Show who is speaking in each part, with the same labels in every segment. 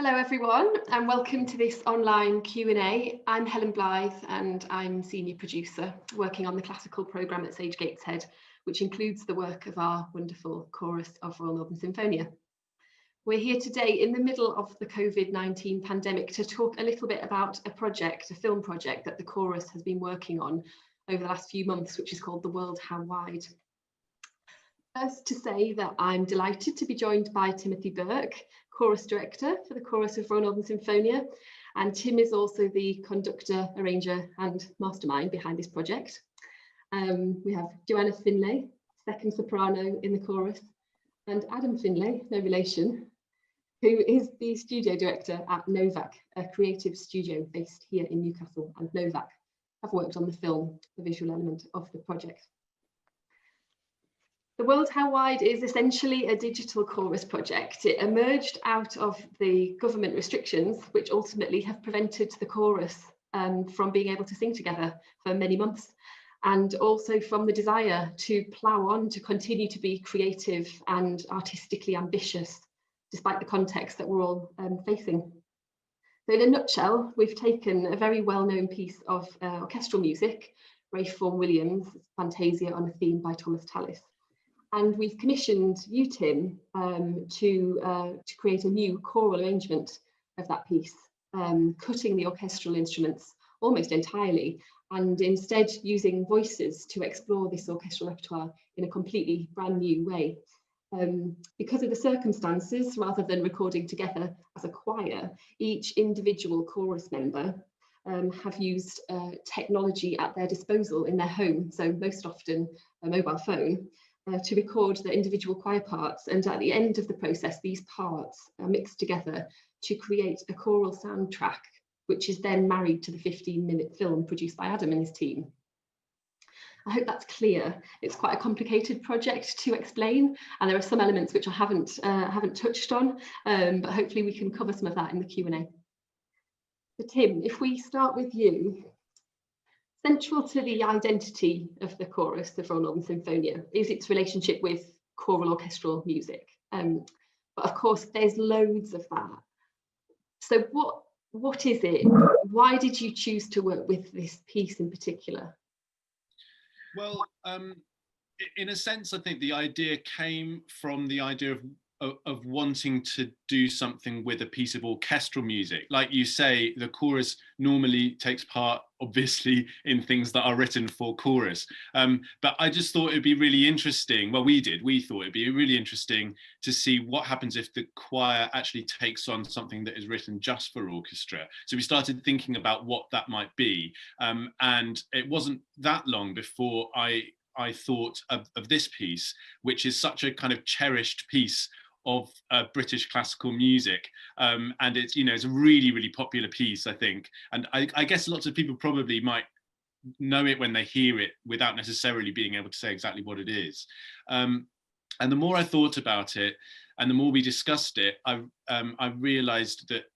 Speaker 1: Hello everyone and welcome to this online Q&A. I'm Helen Blythe and I'm senior producer working on the classical programme at Sage Gateshead, which includes the work of our wonderful chorus of Royal Northern Sinfonia. We're here today in the middle of the COVID-19 pandemic to talk a little bit about a film project that the chorus has been working on over the last few months, which is called The World How Wide. First to say that I'm delighted to be joined by Timothy Burke, chorus director for the chorus of Royal Northern Sinfonia, and Tim is also the conductor, arranger and mastermind behind this project. We have Joanna Finlay, second soprano in the chorus, and Adam Finlay, no relation, who is the studio director at Novak, a creative studio based here in Newcastle, and Novak have worked on the film, the visual element of the project. The World How Wide is essentially a digital chorus project. It emerged out of the government restrictions, which ultimately have prevented the chorus from being able to sing together for many months, and also from the desire to plough on to continue to be creative and artistically ambitious, despite the context that we're all facing. So in a nutshell, we've taken a very well-known piece of orchestral music, Ralph Vaughan Williams' Fantasia on a Theme by Thomas Tallis. And we've commissioned you, Tim, to create a new choral arrangement of that piece, cutting the orchestral instruments almost entirely, and instead using voices to explore this orchestral repertoire in a completely brand new way. Because of the circumstances, rather than recording together as a choir, each individual chorus member have used technology at their disposal in their home, so most often a mobile phone, to record their individual choir parts, and at the end of the process these parts are mixed together to create a choral soundtrack, which is then married to the 15-minute film produced by Adam and his team. I hope that's clear. It's quite a complicated project to explain, and there are some elements which I haven't touched on, but hopefully we can cover some of that in the Q&A. So Tim, if we start with you. Central to the identity of the chorus of Royal Northern Sinfonia is its relationship with choral orchestral music. But of course, there's loads of that. So what is it? Why did you choose to work with this piece in particular?
Speaker 2: Well, in a sense, I think the idea came from the idea of wanting to do something with a piece of orchestral music. Like you say, the chorus normally takes part, obviously, in things that are written for chorus. But I just thought it'd be really interesting. Well, we thought it'd be really interesting to see what happens if the choir actually takes on something that is written just for orchestra. So we started thinking about what that might be. And it wasn't that long before I thought of this piece, which is such a kind of cherished piece of British classical music, and it's it's a really, really popular piece, I think, and I guess lots of people probably might know it when they hear it without necessarily being able to say exactly what it is. And the more I thought about it and the more we discussed it, I realized that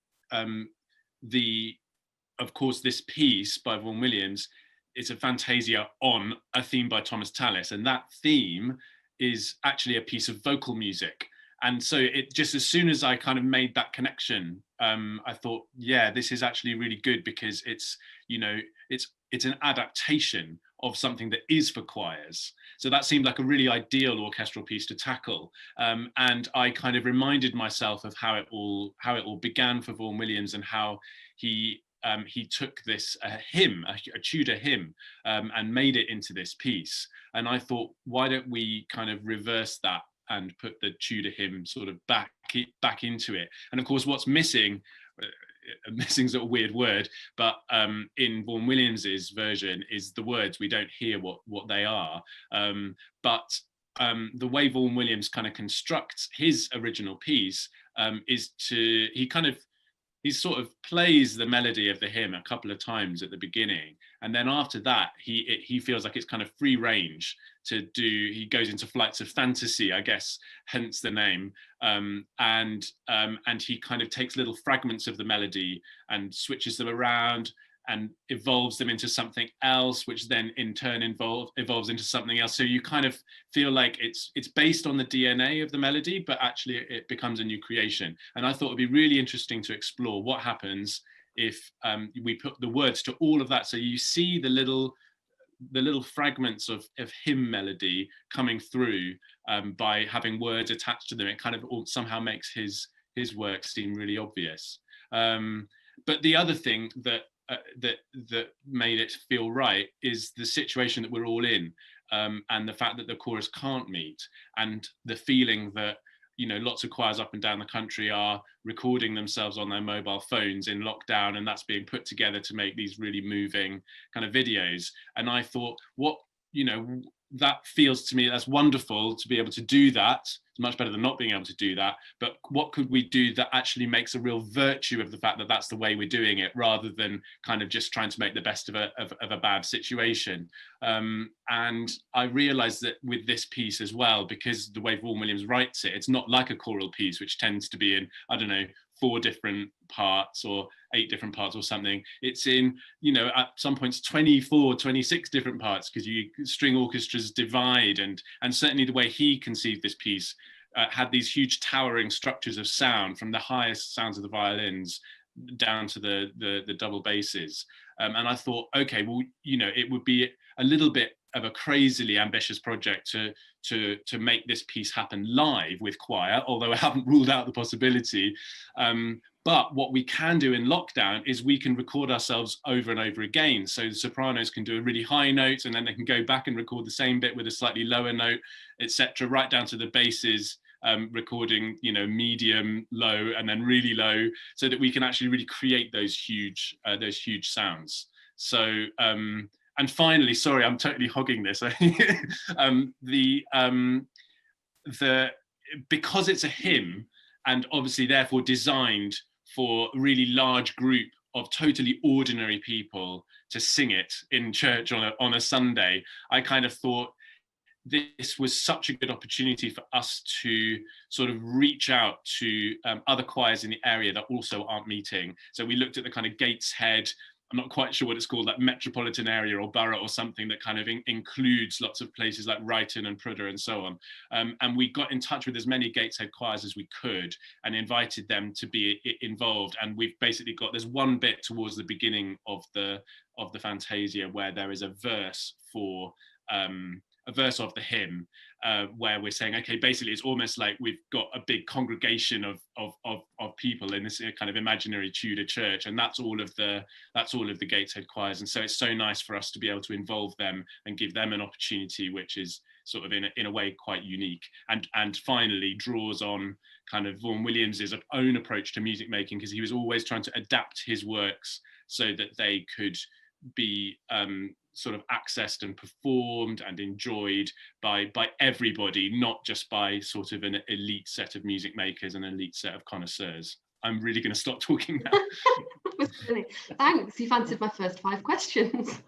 Speaker 2: of course this piece by Vaughan Williams is a fantasia on a theme by Thomas Tallis, and that theme is actually a piece of vocal music. And so it just, as soon as I kind of made that connection, I thought, yeah, this is actually really good, because it's an adaptation of something that is for choirs. So that seemed like a really ideal orchestral piece to tackle. And I kind of reminded myself of how it all began for Vaughan Williams, and how he took this hymn, a Tudor hymn, and made it into this piece. And I thought, why don't we kind of reverse that and put the Tudor hymn sort of back into it? And of course, what's missing, missing's a weird word, but in Vaughan Williams's version is the words. We don't hear what they are. But the way Vaughan Williams kind of constructs his original piece is he sort of plays the melody of the hymn a couple of times at the beginning, and then after that he feels like it's kind of free range to do. He goes into flights of fantasy, I guess, hence the name, and he kind of takes little fragments of the melody and switches them around, and evolves them into something else, which then in turn evolves into something else. So you kind of feel like it's based on the DNA of the melody, but actually it becomes a new creation. And I thought it'd be really interesting to explore what happens if we put the words to all of that. So you see the little fragments of hymn melody coming through by having words attached to them. It kind of somehow makes his work seem really obvious. But the other thing that made it feel right is the situation that we're all in, and the fact that the chorus can't meet, and the feeling that, you know, lots of choirs up and down the country are recording themselves on their mobile phones in lockdown, and that's being put together to make these really moving kind of videos. And I thought, that feels to me, that's wonderful to be able to do that. It's much better than not being able to do that. But what could we do that actually makes a real virtue of the fact that that's the way we're doing it, rather than kind of just trying to make the best of a bad situation? And I realized that with this piece as well, because the way Vaughan Williams writes it, it's not like a choral piece, which tends to be in, I don't know, 4 different parts or 8 different parts or something. It's in, at some points 24, 26 different parts, because string orchestras divide, and certainly the way he conceived this piece had these huge towering structures of sound, from the highest sounds of the violins down to the double basses. And I thought, okay, well, it would be a little bit of a crazily ambitious project to make this piece happen live with choir, although I haven't ruled out the possibility. But what we can do in lockdown is we can record ourselves over and over again. So the sopranos can do a really high note, and then they can go back and record the same bit with a slightly lower note, etc., right down to the basses, recording, medium, low, and then really low, so that we can actually really create those huge sounds. So, and finally, sorry, I'm totally hogging this. Because it's a hymn, and obviously therefore designed for a really large group of totally ordinary people to sing it in church on a Sunday, I kind of thought this was such a good opportunity for us to sort of reach out to other choirs in the area that also aren't meeting. So we looked at the kind of Gateshead, I'm not quite sure what it's called, like metropolitan area or borough or something that kind of includes lots of places like Brighton and Prudhoe and so on. And we got in touch with as many Gateshead choirs as we could and invited them to be involved. And we've basically there's one bit towards the beginning of the Fantasia where there is a verse for a verse of the hymn, where we're saying, okay, basically it's almost like we've got a big congregation of people in this kind of imaginary Tudor church, and that's all of the Gateshead choirs. And so it's so nice for us to be able to involve them and give them an opportunity, which is sort of in a way quite unique, and finally draws on kind of Vaughan Williams's own approach to music making, because he was always trying to adapt his works so that they could be sort of accessed and performed and enjoyed by everybody, not just by sort of an elite set of music makers and an elite set of connoisseurs. I'm really going to stop talking now.
Speaker 1: Thanks, you've answered my first 5 questions.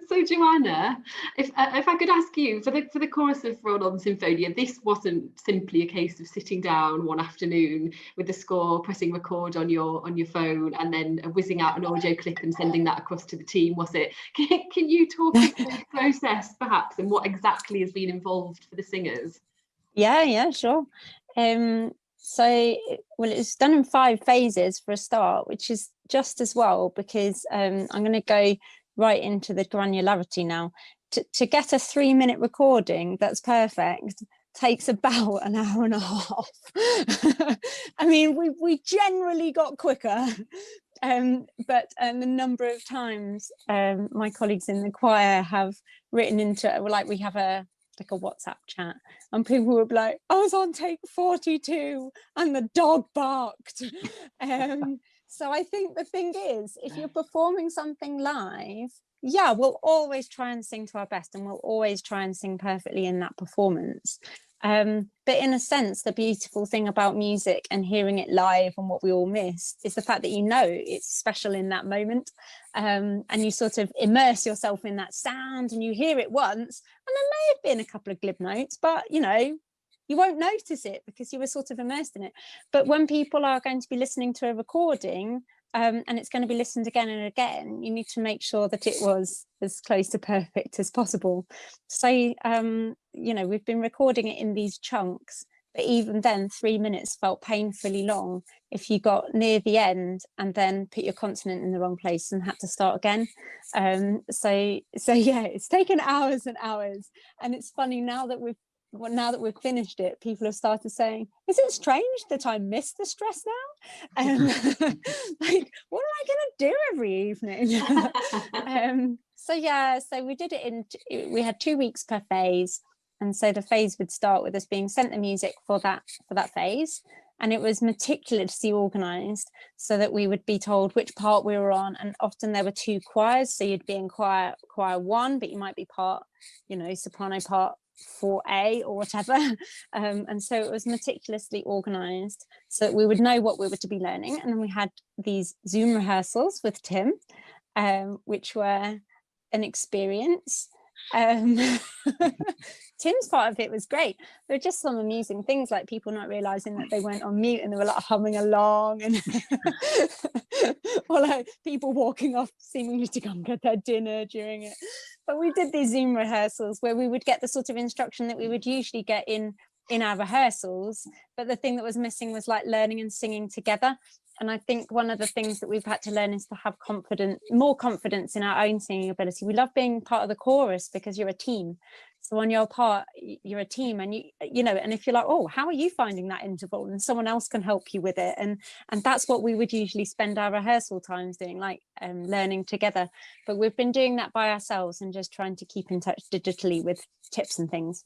Speaker 1: So Joanna, if I could ask you, for the chorus of Royal Northern Sinfonia, this wasn't simply a case of sitting down one afternoon with the score, pressing record on your phone, and then whizzing out an audio clip and sending that across to the team, was it? Can you talk us through the process, perhaps, and what exactly has been involved for the singers?
Speaker 3: Yeah, sure. So, well, it's done in 5 phases for a start, which is just as well, because I'm going to go right into the granularity now. To get a 3-minute recording that's perfect takes about an hour and a half. I mean, we generally got quicker, but the number of times my colleagues in the choir have written into, like, we have a WhatsApp chat, and people would be like, I was on take 42 and the dog barked. So I think the thing is, if you're performing something live, yeah, we'll always try and sing to our best, and we'll always try and sing perfectly in that performance. But in a sense, the beautiful thing about music and hearing it live, and what we all miss, is the fact that it's special in that moment, and you sort of immerse yourself in that sound, and you hear it once, and there may have been a couple of glib notes, but you you won't notice it because you were sort of immersed in it. But when people are going to be listening to a recording, and it's going to be listened again and again, you need to make sure that it was as close to perfect as possible. So, you know, we've been recording it in these chunks, but even then 3 minutes felt painfully long if you got near the end and then put your consonant in the wrong place and had to start again. So yeah, it's taken hours and hours. And it's funny now that we've finished it, people have started saying, is it strange that I miss the stress now? Like, what am I going to do every evening? So yeah, so we did it we had 2 weeks per phase. And so the phase would start with us being sent the music for that phase. And it was meticulously organised so that we would be told which part we were on. And often there were 2 choirs. So you'd be in choir 1, but you might be part, you know, soprano part 4A or whatever. And so it was meticulously organised so that we would know what we were to be learning. And then we had these Zoom rehearsals with Tim, which were an experience. Tim's part of it was great. There were just some amusing things, like people not realizing that they weren't on mute and they were like humming along, and or like people walking off seemingly to come get their dinner during it. But we did these Zoom rehearsals where we would get the sort of instruction that we would usually get in our rehearsals, but the thing that was missing was like learning and singing together. And I think one of the things that we've had to learn is to have more confidence in our own singing ability. We love being part of the chorus because you're a team. So on your part, you're a team, and you know, and if you're like, oh, how are you finding that interval? And someone else can help you with it. And that's what we would usually spend our rehearsal times doing, like learning together. But we've been doing that by ourselves and just trying to keep in touch digitally with tips and things.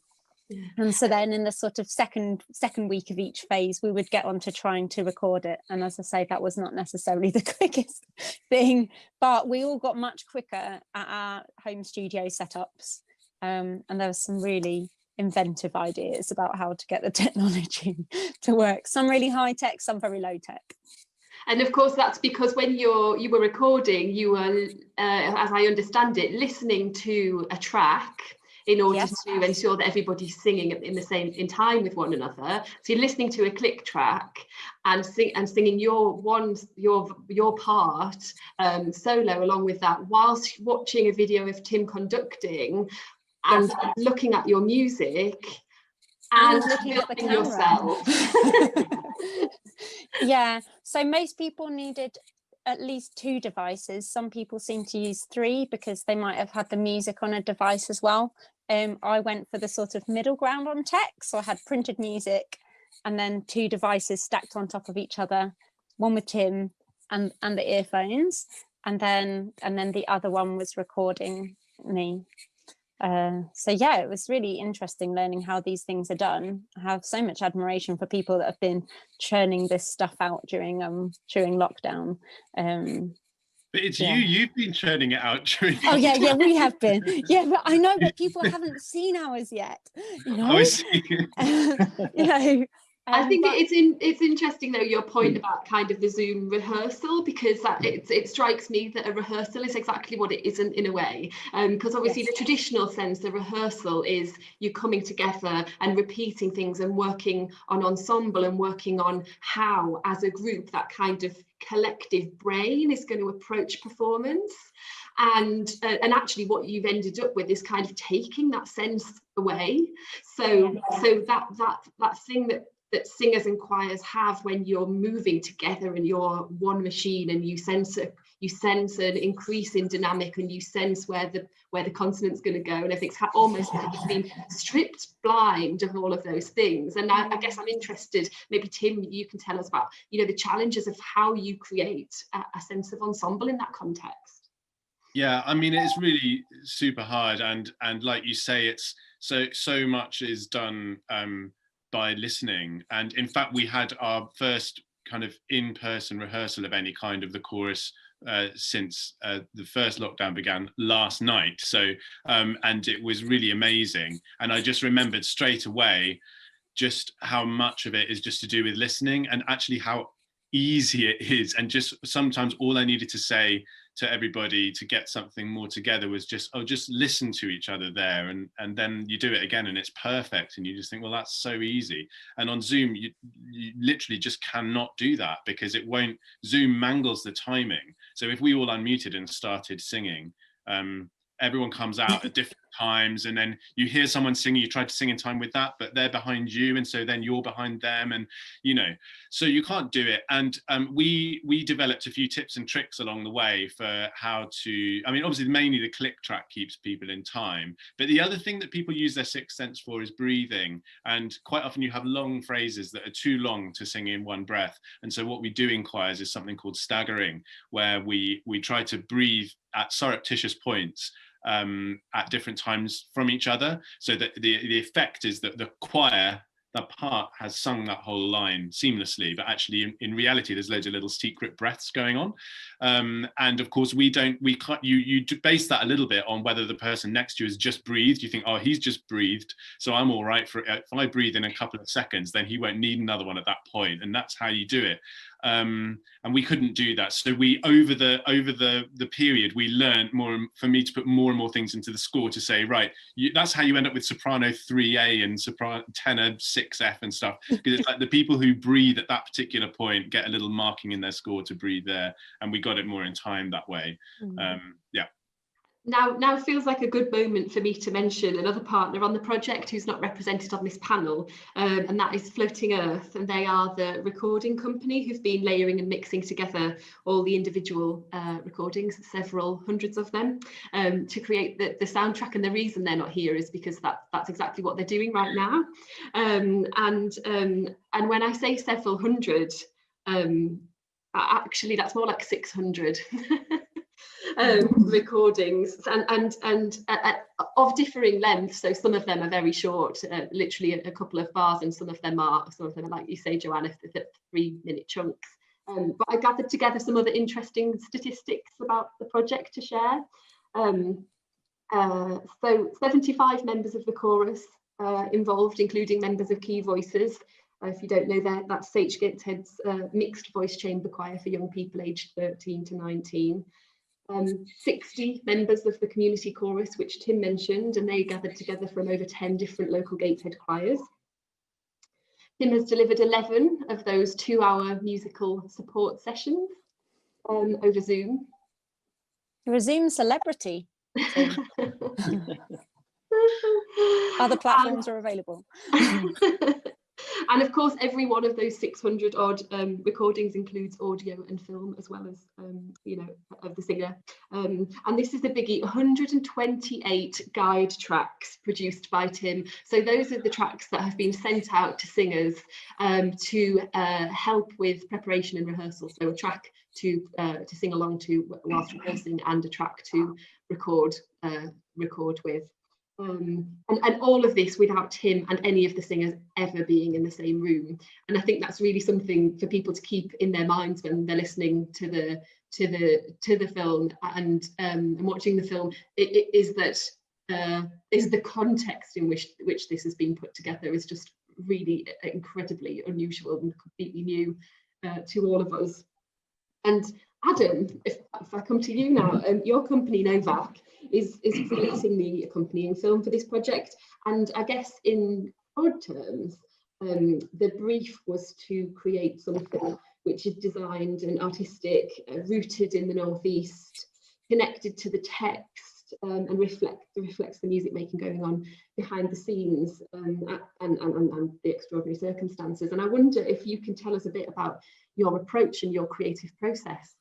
Speaker 3: Yeah. And so then in the sort of second week of each phase, we would get on to trying to record it. And as I say, that was not necessarily the quickest thing, but we all got much quicker at our home studio setups. And there were some really inventive ideas about how to get the technology to work. Some really high tech, some very low tech.
Speaker 1: And of course, that's because when you were recording, you were, as I understand it, listening to a track in order to ensure that everybody's singing in time with one another. So you're listening to a click track and singing your part solo along with that, whilst watching a video of Tim conducting and looking at your music and
Speaker 3: looking at the camera
Speaker 1: yourself.
Speaker 3: Yeah, so most people needed at least 2 devices. Some people seem to use 3 because they might have had the music on a device as well. I went for the sort of middle ground on tech, so I had printed music and then 2 devices stacked on top of each other, one with Tim and the earphones, and then the other one was recording me. So yeah, it was really interesting learning how these things are done. I have so much admiration for people that have been churning this stuff out during lockdown.
Speaker 2: But it's you've been churning it out during.
Speaker 3: Oh yeah, we have been. Yeah, but I know, but people haven't seen ours yet. You know,
Speaker 2: I see.
Speaker 3: You know.
Speaker 1: I think it's interesting though, your point about kind of the Zoom rehearsal, because it strikes me that a rehearsal is exactly what it isn't in a way, because obviously the traditional sense, the rehearsal is you coming together and repeating things and working on ensemble and working on how as a group that kind of collective brain is going to approach performance. And actually what you've ended up with is kind of taking that sense away. So that thing that singers and choirs have when you're moving together and you're one machine, and you sense an increase in dynamic, and you sense where the consonant's going to go, and everything's almost like it's been stripped blind of all of those things. And I guess I'm interested, maybe Tim, you can tell us about, you know, the challenges of how you create a sense of ensemble in that context.
Speaker 2: Yeah, I mean, it's really super hard, and like you say, it's so much is done by listening. And in fact, we had our first kind of in-person rehearsal of any kind of the chorus since the first lockdown began last night. So and it was really amazing. And I just remembered straight away just how much of it is just to do with listening, and actually how easy it is. And just sometimes all I needed to say to everybody to get something more together was just, oh, just listen to each other there, and then you do it again and it's perfect, and you just think, well, that's so easy. And on Zoom you literally just cannot do that, because Zoom mangles the timing. So if we all unmuted and started singing, everyone comes out at different times, and then you hear someone singing, you try to sing in time with that, but they're behind you, and so then you're behind them, and so you can't do it. And we developed a few tips and tricks along the way for how to, I mean, obviously mainly the click track keeps people in time, but the other thing that people use their sixth sense for is breathing. And quite often you have long phrases that are too long to sing in one breath, and so what we do in choirs is something called staggering, where we try to breathe at surreptitious points at different times from each other, so that the effect is that the choir, the part, has sung that whole line seamlessly, but actually in reality there's loads of little secret breaths going on. And of course you base that a little bit on whether the person next to you has just breathed. You think, oh, he's just breathed, so I'm all right for it. If I breathe in a couple of seconds, then he won't need another one at that point, and that's how you do it. And we couldn't do that, so we over the period we learned more, for me to put more and more things into the score to say, right, that's how you end up with soprano 3A and soprano tenor 6F and stuff, because it's like the people who breathe at that particular point get a little marking in their score to breathe there, and we got it more in time that way. Yeah.
Speaker 1: Now feels like a good moment for me to mention another partner on the project who's not represented on this panel, and that is Floating Earth, and they are the recording company who've been layering and mixing together all the individual recordings, several hundreds of them, to create the soundtrack. And the reason they're not here is because that's exactly what they're doing right now. And when I say several hundred, actually that's more like 600. Recordings and of differing lengths. So some of them are very short, literally a couple of bars, and some of them are like you say, Joanna, 3-minute chunks. But I gathered together some other interesting statistics about the project to share. So 75 members of the chorus involved, including members of key voices. If you don't know that's Sage Gateshead's mixed voice chamber choir for young people aged 13 to 19. 60 members of the community chorus, which Tim mentioned, and they gathered together from over 10 different local Gateshead choirs. Tim has delivered 11 of those 2-hour musical support sessions over Zoom.
Speaker 3: You're a Zoom celebrity, Tim. Other platforms are available.
Speaker 1: And of course, every one of those 600 odd recordings includes audio and film, as well as, of the singer. And this is the biggie, 128 guide tracks produced by Tim. So those are the tracks that have been sent out to singers to help with preparation and rehearsal. So a track to sing along to whilst rehearsing, and a track to record with. And all of this without Tim and any of the singers ever being in the same room. And I think that's really something for people to keep in their minds when they're listening to the film and watching the film. It is that is the context in which this has been put together is just really incredibly unusual and completely new to all of us. And Adam, if I come to you now, your company Novak is creating the accompanying film for this project, and I guess in broad terms, the brief was to create something which is designed and artistic, rooted in the Northeast, connected to the text, and reflects the music making going on behind the scenes, and the extraordinary circumstances. And I wonder if you can tell us a bit about your approach and your creative process.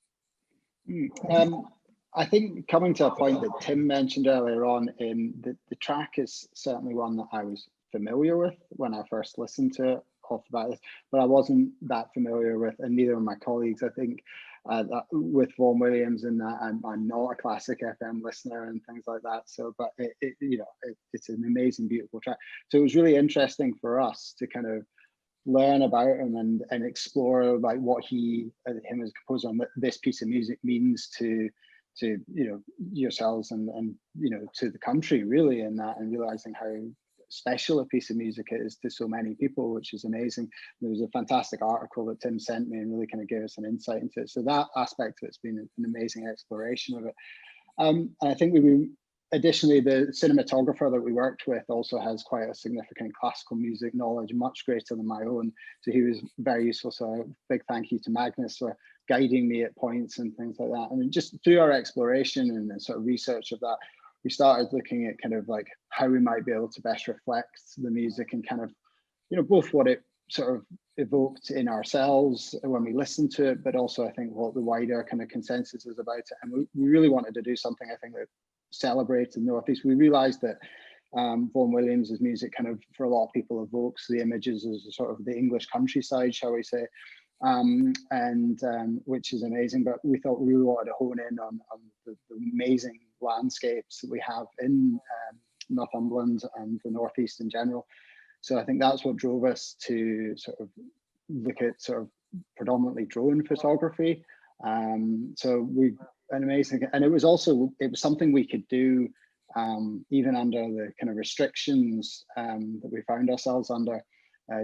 Speaker 4: I think coming to a point that Tim mentioned earlier on, the track is certainly one that I was familiar with when I first listened to it off the bat, but I wasn't that familiar with, and neither of my colleagues, I think, with Vaughan Williams, and that I'm not a classic FM listener and things like that. So, but it's an amazing, beautiful track. So it was really interesting for us to kind of learn about him and explore like what him as a composer on this piece of music means to yourselves and to the country really, in that, and realizing how special a piece of music it is to so many people, which is amazing. There was a fantastic article that Tim sent me and really kind of gave us an insight into it. So that aspect of it's been an amazing exploration of it. And I think additionally, the cinematographer that we worked with also has quite a significant classical music knowledge, much greater than my own. So he was very useful. So a big thank you to Magnus for guiding me at points and things like that. And just through our exploration and sort of research of that, we started looking at kind of like how we might be able to best reflect the music and kind of, you know, both what it sort of evoked in ourselves when we listened to it, but also I think what the wider kind of consensus is about it. And we really wanted to do something, I think, that celebrated the Northeast. We realized that Vaughan Williams's music kind of, for a lot of people, evokes the images as sort of the English countryside, shall we say, which is amazing. But we thought we really wanted to hone in on the amazing landscapes that we have in Northumberland and the Northeast in general. So I think that's what drove us to sort of look at sort of predominantly drone photography. So an amazing, and it was something we could do even under the kind of restrictions that we found ourselves under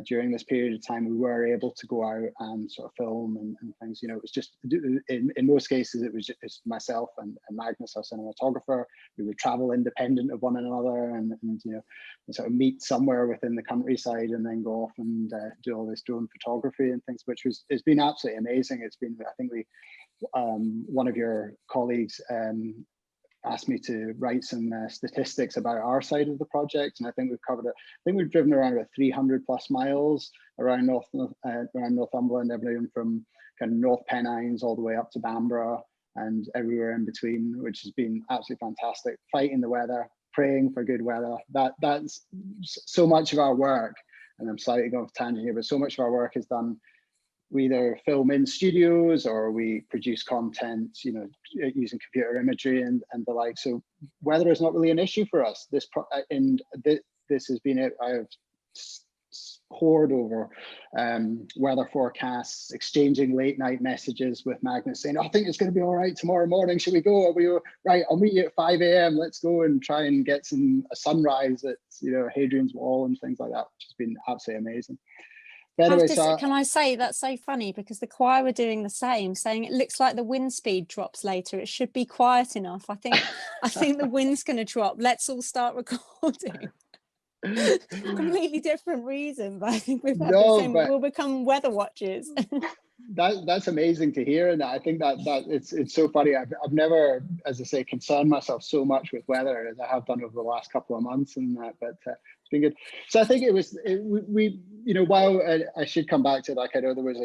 Speaker 4: during this period of time. We were able to go out and sort of film and things. You know, it was just in most cases it was just myself and Magnus, our cinematographer. We would travel independent of one another and you know, sort of meet somewhere within the countryside and then go off and do all this drone photography and things, which it's been absolutely amazing. It's been, I think one of your colleagues asked me to write some statistics about our side of the project, and I think we've covered it. I think we've driven around about 300 plus miles around Northumberland, everything from kind of North Pennines all the way up to Bamborough and everywhere in between, which has been absolutely fantastic. Fighting the weather, praying for good weather. That's so much of our work, and I'm slightly going off tangent here, but so much of our work is done. We either film in studios or we produce content, you know, using computer imagery and the like. So weather is not really an issue for us. This has been it. I have pored over weather forecasts, exchanging late night messages with Magnus saying, "I think it's going to be all right tomorrow morning. Should we go? Are we right? I'll meet you at 5 a.m. Let's go and try and get a sunrise at, you know, Hadrian's Wall and things like that," which has been absolutely amazing.
Speaker 3: Can I say that's so funny, because the choir were doing the same, saying it looks like the wind speed drops later. It should be quiet enough. I think the wind's going to drop. Let's all start recording. Completely different reason, but I think we've had the same. We'll become weather watchers.
Speaker 4: That's amazing to hear, and I think that it's so funny. I've never, as I say, concerned myself so much with weather as I have done over the last couple of months, and but it's been good. So I think we you know, while I should come back to, like, I know there was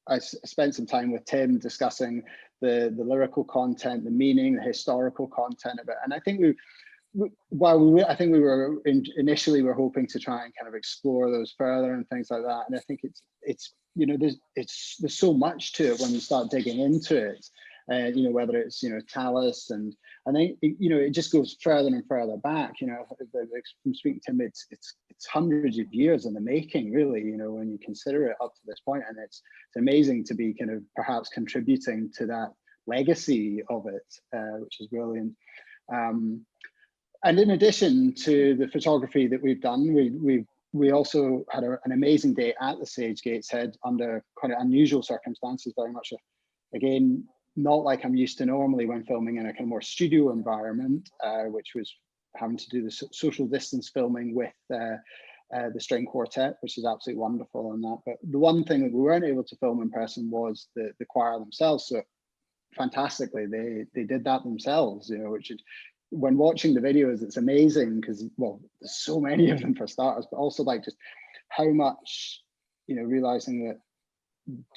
Speaker 4: I spent some time with Tim discussing the lyrical content, the meaning, the historical content of it, and I think initially we were hoping to try and kind of explore those further and things like that, and I think it's you know, there's so much to it when you start digging into it, you know, whether it's, you know, Tallis and then, you know, it just goes further and further back. You know, from speaking to him, it's hundreds of years in the making, really, you know, when you consider it up to this point, and it's amazing to be kind of perhaps contributing to that legacy of it, which is brilliant. And in addition to the photography that we've done, we also had an amazing day at the Sage Gateshead under quite unusual circumstances, very much, again, not like I'm used to normally when filming in a kind of more studio environment, which was having to do the social distance filming with the string quartet, which is absolutely wonderful and that. But the one thing that we weren't able to film in person was the choir themselves. So fantastically, they did that themselves, you know, which is, when watching the videos, it's amazing because, well, there's so many of them for starters, but also like just how much, you know, realizing that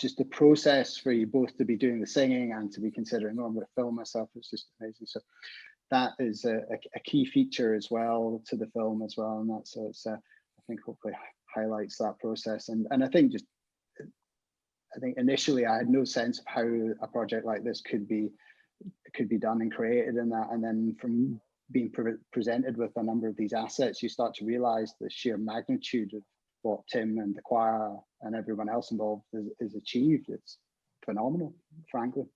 Speaker 4: just the process for you both to be doing the singing and to be considering, oh, I'm going to film myself, is just amazing. So that is a key feature as well to the film as well, and that's, so it's I think hopefully highlights that process. And I think initially I had no sense of how a project like this could be done and created in that, and then from being presented with a number of these assets, you start to realize the sheer magnitude of what Tim and the choir and everyone else involved is achieved. It's phenomenal, frankly.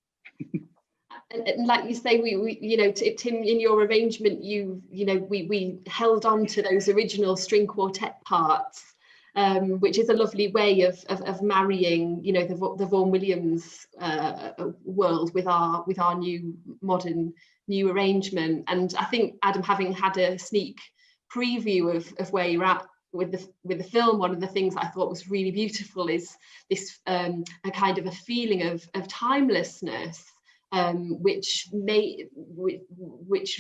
Speaker 1: And like you say, we you know, Tim, in your arrangement, we held on to those original string quartet parts, which is a lovely way of marrying, you know, the Vaughan Williams world with our new modern arrangement. And I think, Adam, having had a sneak preview of where you're at with the film, one of the things I thought was really beautiful is this a kind of a feeling of timelessness, which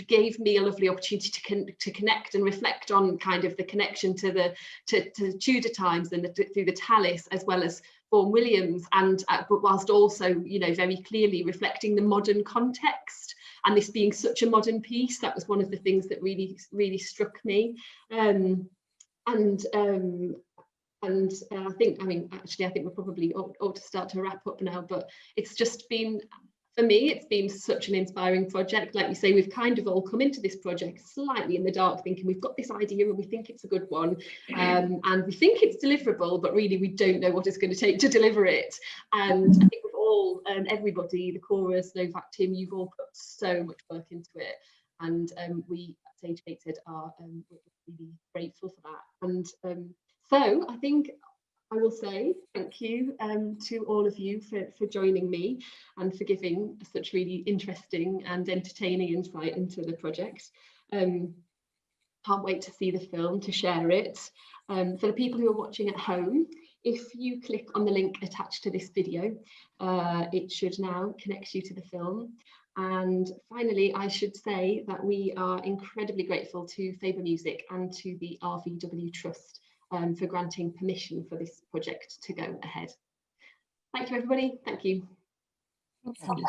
Speaker 1: gave me a lovely opportunity to connect and reflect on kind of the connection to the Tudor times and through the Tallis, as well as Vaughan Williams, and but whilst also, you know, very clearly reflecting the modern context. And this being such a modern piece, that was one of the things that really struck me. I think, I mean, actually, I think we're probably ought to start to wrap up now, but it's just been, for me, it's been such an inspiring project. Like you say, we've kind of all come into this project slightly in the dark, thinking we've got this idea and we think it's a good one, and we think it's deliverable, but really we don't know what it's going to take to deliver it. And I think we've all, everybody, the chorus, Novak, Tim, you've all put so much work into it, and we at Stage Gated are really grateful for that. And so I think I will say thank you to all of you for joining me and for giving such really interesting and entertaining insight into the project. Can't wait to see the film, to share it. For the people who are watching at home, if you click on the link attached to this video, it should now connect you to the film. And finally, I should say that we are incredibly grateful to Faber Music and to the RVW Trust for granting permission for this project to go ahead. Thank you, everybody. Thank you.
Speaker 3: Thank you.